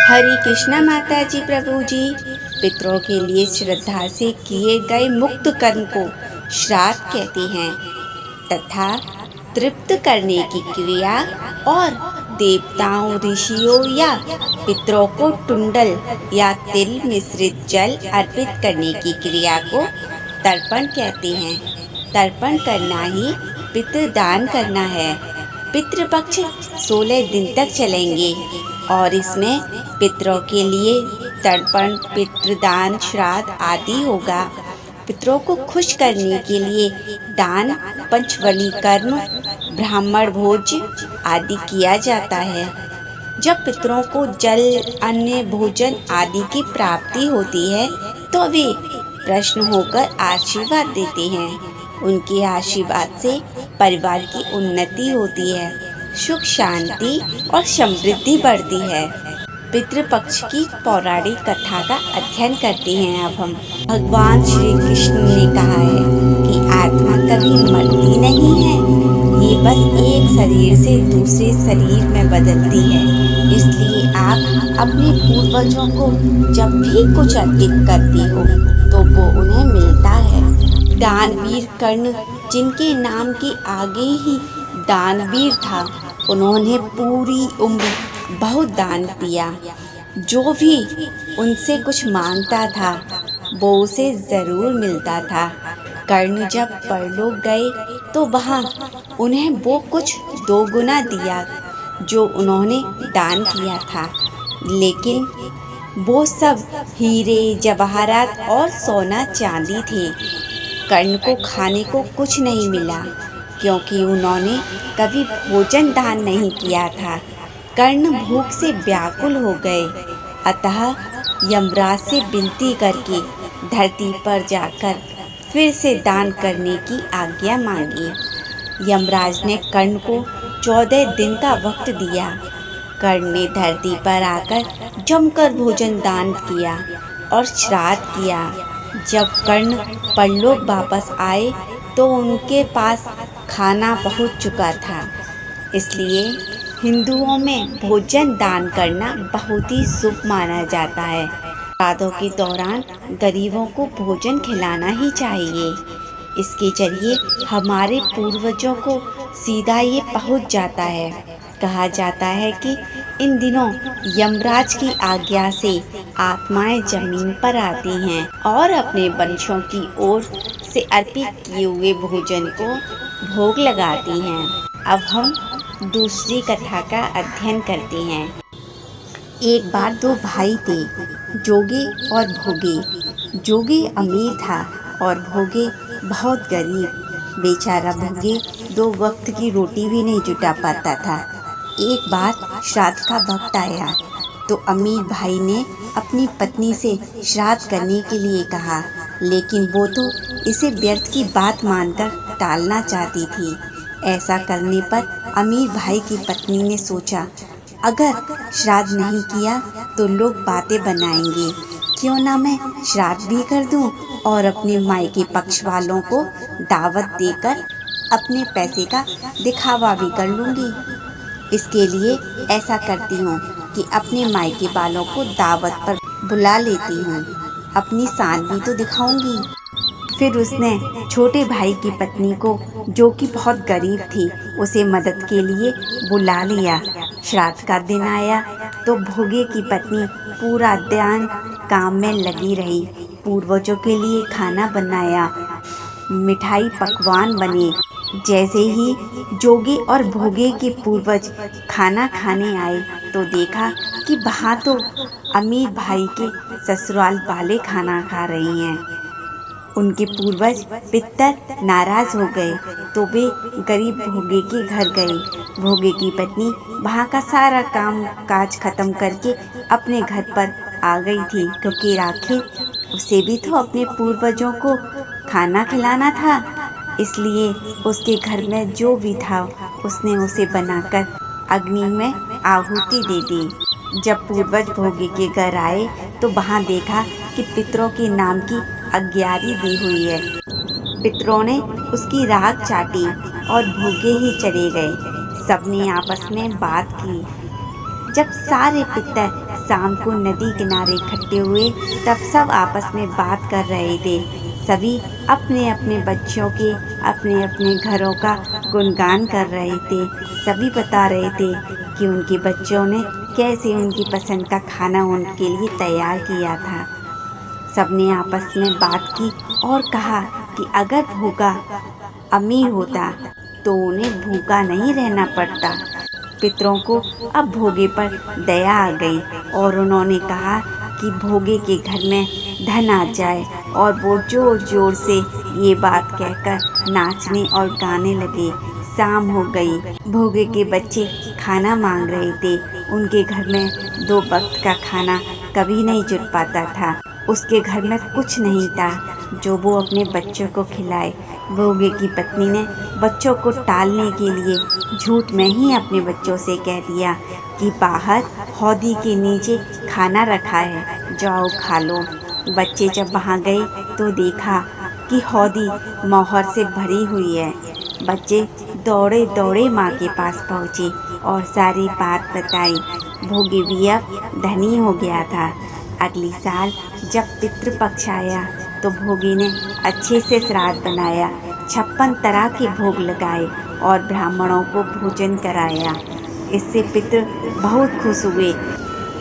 हरे कृष्णा माता जी प्रभु जी। पितरों के लिए श्रद्धा से किए गए मुक्त कर्म को श्राद्ध कहते हैं तथा तृप्त करने की क्रिया और देवताओं, ऋषियों या पितरों को टुंडल या तिल मिश्रित जल अर्पित करने की क्रिया को तर्पण कहते हैं। तर्पण करना ही पितृदान करना है। पितृपक्ष 16 दिन तक चलेंगे और इसमें पितरों के लिए तर्पण, पितृदान, श्राद्ध आदि होगा। पितरों को खुश करने के लिए दान, पंचवली कर्म, ब्राह्मण भोज आदि किया जाता है। जब पितरों को जल, अन्न, भोजन आदि की प्राप्ति होती है तो वे प्रसन्न होकर आशीर्वाद देते हैं। उनके आशीर्वाद से परिवार की उन्नति होती है, सुख शांति और समृद्धि बढ़ती है। पितृपक्ष की पौराणिक कथा का अध्ययन करते हैं। अब हम भगवान श्री कृष्ण ने कहा है कि आत्मा कभी मरती नहीं है, ये बस एक शरीर से दूसरे शरीर में बदलती है। इसलिए आप अपने पूर्वजों को जब भी कुछ अर्पित करती हो तो वो उन्हें मिलता है। दानवीर कर्ण, जिनके नाम के आगे ही दानवीर था, उन्होंने पूरी उम्र बहुत दान किया। जो भी उनसे कुछ मांगता था वो उसे जरूर मिलता था। कर्ण जब परलोक गए तो वहाँ उन्हें वो कुछ 2 गुना दिया जो उन्होंने दान किया था, लेकिन वो सब हीरे, जवाहरात और सोना चांदी थे। कर्ण को खाने को कुछ नहीं मिला क्योंकि उन्होंने कभी भोजन दान नहीं किया था। कर्ण भूख से व्याकुल हो गए, अतः यमराज से विनती करके धरती पर जाकर फिर से दान करने की आज्ञा मांगी। यमराज ने कर्ण को 14 दिन का वक्त दिया। कर्ण ने धरती पर आकर जमकर भोजन दान किया और श्राद्ध किया। जब कर्ण परलोक वापस आए तो उनके पास खाना पहुंच चुका था। इसलिए हिंदुओं में भोजन दान करना बहुत ही शुभ माना जाता है। श्राद्धों के दौरान गरीबों को भोजन खिलाना ही चाहिए। इसके जरिए हमारे पूर्वजों को सीधा ये पहुंच जाता है। कहा जाता है कि इन दिनों यमराज की आज्ञा से आत्माएं जमीन पर आती हैं और अपने वंशों की ओर से अर्पित किए हुए भोजन को भोग लगाती हैं। अब हम दूसरी कथा का अध्ययन करते हैं। एक बार 2 भाई थे, जोगी और भोगे। जोगी अमीर था और भोगे बहुत गरीब। बेचारा भोगे 2 वक्त की रोटी भी नहीं जुटा पाता था। एक बार श्राद्ध का वक्त आया तो अमीर भाई ने अपनी पत्नी से श्राद्ध करने के लिए कहा, लेकिन वो तो इसे व्यर्थ की बात मानकर टालना चाहती थी। ऐसा करने पर अमीर भाई की पत्नी ने सोचा, अगर श्राद्ध नहीं किया तो लोग बातें बनाएंगे, क्यों ना मैं श्राद्ध भी कर दूं और अपने मायके पक्ष वालों को दावत देकर अपने पैसे का दिखावा भी कर लूँगी। इसके लिए ऐसा करती हूँ कि अपने मायके वालों को दावत पर बुला लेती हूँ, अपनी शान भी तो दिखाऊंगी। फिर उसने छोटे भाई की पत्नी को, जो कि बहुत गरीब थी, उसे मदद के लिए बुला लिया। श्राद्ध का दिन आया तो भोगे की पत्नी पूरा दिन काम में लगी रही। पूर्वजों के लिए खाना बनाया, मिठाई पकवान बने। जैसे ही जोगी और भोगे के पूर्वज खाना खाने आए तो देखा कि वहाँ तो अमीर भाई के ससुराल वाले खाना खा रही हैं। उनके पूर्वज पितर नाराज हो गए तो वे गरीब भोगे के घर गए। भोगे की पत्नी वहाँ का सारा काम काज खत्म करके अपने घर पर आ गई थी, क्योंकि आखिर उसे भी तो अपने पूर्वजों को खाना खिलाना था। इसलिए उसके घर में जो भी था उसने उसे बनाकर अग्नि में आहुति दे दी। जब पूर्वज भोगे के घर आए तो वहाँ देखा कि पितरों के नाम की अग्यारी दी हुई है। पितरों ने उसकी राख चाटी और भोगे ही चले गए। सबने आपस में बात की। जब सारे पितर शाम को नदी किनारे इकट्ठे हुए तब सब आपस में बात कर रहे थे। सभी अपने अपने बच्चों के अपने अपने घरों का गुणगान कर रहे थे। सभी बता रहे थे कि उनके बच्चों ने कैसे उनकी पसंद का खाना उनके लिए तैयार किया था। सबने आपस में बात की और कहा कि अगर भूखा अमीर होता तो उन्हें भूखा नहीं रहना पड़ता। पितरों को अब भोगे पर दया आ गई और उन्होंने कहा कि भोगे के घर में धन आ जाए और वो जोर जोर से ये बात कहकर नाचने और गाने लगे। शाम हो गई। भोगे के बच्चे खाना मांग रहे थे। उनके घर में 2 वक्त का खाना कभी नहीं जुट पाता था। उसके घर में कुछ नहीं था जो वो अपने बच्चों को खिलाए। भोगे की पत्नी ने बच्चों को टालने के लिए झूठ में ही अपने बच्चों से कह दिया कि बाहर हौदी के नीचे खाना रखा है, जाओ खा लो। बच्चे जब वहाँ गए तो देखा कि हौदी मोहर से भरी हुई है। बच्चे दौड़े दौड़े माँ के पास पहुँचे और सारी बात बताई। भोगे भी अब धनी हो गया था। अगली साल जब पितृपक्ष आया तो भोगे ने अच्छे से श्राद्ध बनाया, 56 तरह के भोग लगाए और ब्राह्मणों को भोजन कराया। इससे पितृ बहुत खुश हुए।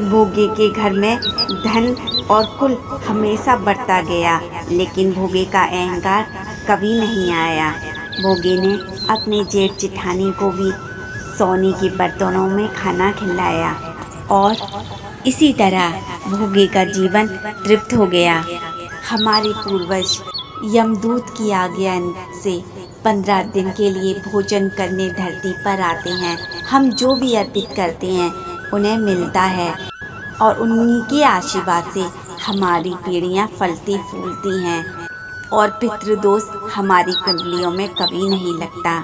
भोगे के घर में धन और कुल हमेशा बढ़ता गया, लेकिन भोगे का अहंकार कभी नहीं आया। भोगे ने अपने जेठ जेठानी को भी सोने के बर्तनों में खाना खिलाया और इसी तरह भोगे का जीवन तृप्त हो गया। हमारे पूर्वज यमदूत की आज्ञा से 15 दिन के लिए भोजन करने धरती पर आते हैं। हम जो भी अर्पित करते हैं उन्हें मिलता है और उन्हीं के आशीर्वाद से हमारी पीढ़ियां फलती फूलती हैं और पितृदोष हमारी कुंडलियों में कभी नहीं लगता।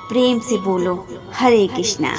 प्रेम से बोलो हरे कृष्णा।